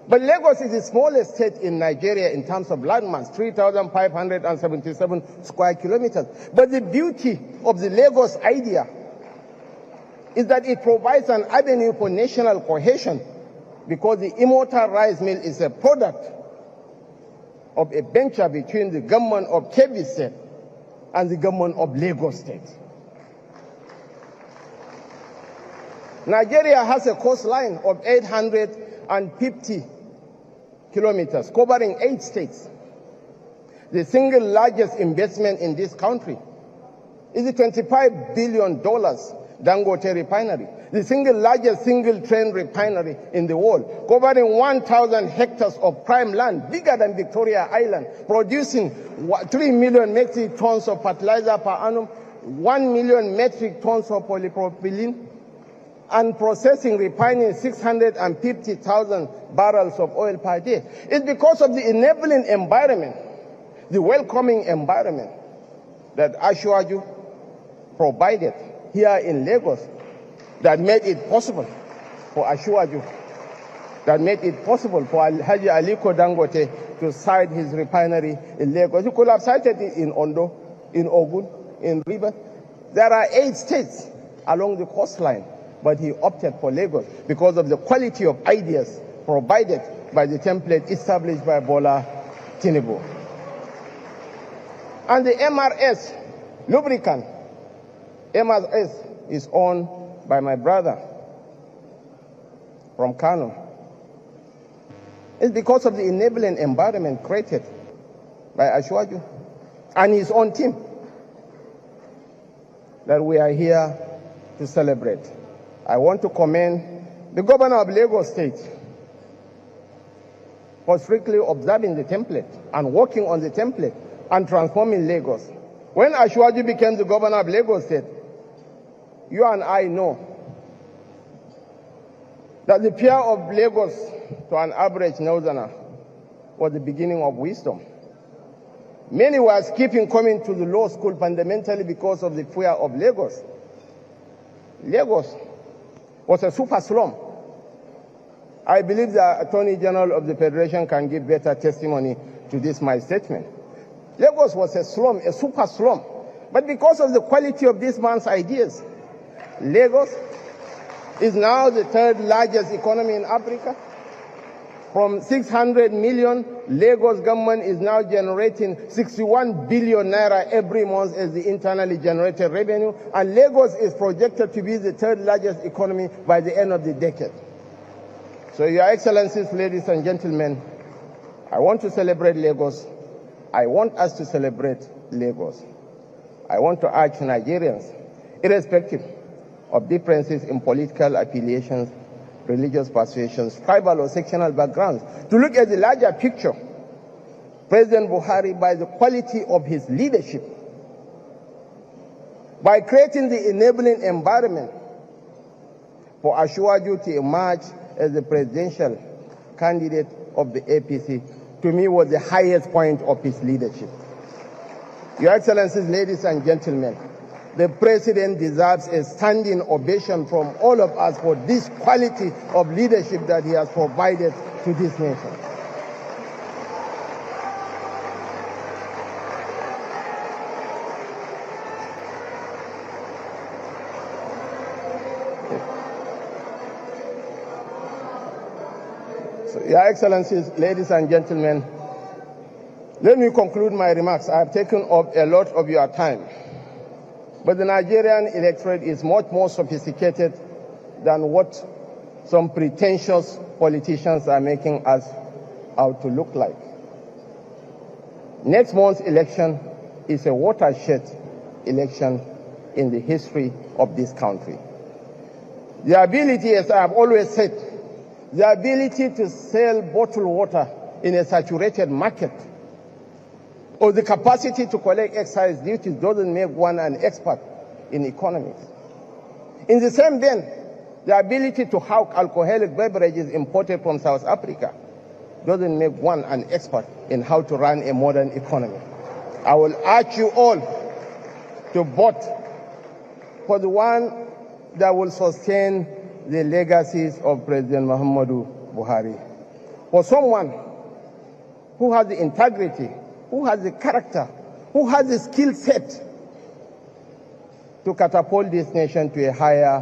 But Lagos is the smallest state in Nigeria in terms of landmass, 3,577 square kilometers. But the beauty of the Lagos idea is that it provides an avenue for national cohesion, because the immortal rice mill is a product of a venture between the government of Kebbi State and the government of Lagos State. Nigeria has a coastline of 850 kilometers, covering 8 states. The single largest investment in this country is the $25 billion Dangote refinery, the single largest single-train refinery in the world, covering 1,000 hectares of prime land, bigger than Victoria Island, producing 3 million metric tons of fertilizer per annum, 1 million metric tons of polypropylene, and processing, refining 650,000 barrels of oil per day. It's because of the enabling environment, the welcoming environment that Ashwaju provided here in Lagos that made it possible for Ashwaju, that made it possible for Haji Aliko Dangote to site his refinery in Lagos. He could have sited it in Ondo, in Ogun, in Rivers. There are 8 states along the coastline, but he opted for Lagos because of the quality of ideas provided by the template established by Bola Tinubu. And the MRS lubricant, MRS is owned by my brother from Kano. It's because of the enabling environment created by Ashwaju and his own team that we are here to celebrate. I want to commend the governor of Lagos State for strictly observing the template and working on the template and transforming Lagos. When Ashwaju became the governor of Lagos State, you and I know that the fear of Lagos to an average northerner was the beginning of wisdom. Many were skipping coming to the law school fundamentally because of the fear of Lagos. Lagos was a super slum. I believe the Attorney General of the Federation can give better testimony to this, my statement. Lagos was a slum, a super slum. But because of the quality of this man's ideas, Lagos is now the 3rd largest economy in Africa. From 600 million, Lagos government is now generating 61 billion naira every month as the internally generated revenue, and Lagos is projected to be the 3rd largest economy by the end of the decade. So, Your Excellencies, ladies and gentlemen, I want to celebrate Lagos. I want us to celebrate Lagos. I want to urge Nigerians, irrespective of differences in political affiliations, religious persuasions, tribal or sectional backgrounds, to look at the larger picture. President Buhari, by the quality of his leadership, by creating the enabling environment for Ashwaju to emerge as the presidential candidate of the APC, to me was the highest point of his leadership. Your Excellencies, ladies and gentlemen, the President deserves a standing ovation from all of us for this quality of leadership that he has provided to this nation. So, Your Excellencies, ladies and gentlemen, let me conclude my remarks. I have taken up a lot of your time. But the Nigerian electorate is much more sophisticated than what some pretentious politicians are making us out to look like. Next month's election is a watershed election in the history of this country. The ability, as I have always said, the ability to sell bottled water in a saturated market, or the capacity to collect excise duties, doesn't make one an expert in economics. In the same vein, the ability to hawk alcoholic beverages imported from South Africa doesn't make one an expert in how to run a modern economy. I will urge you all to vote for the one that will sustain the legacies of President Muhammadu Buhari. for someone who has the integrity, who has the character, who has the skill set to catapult this nation to a higher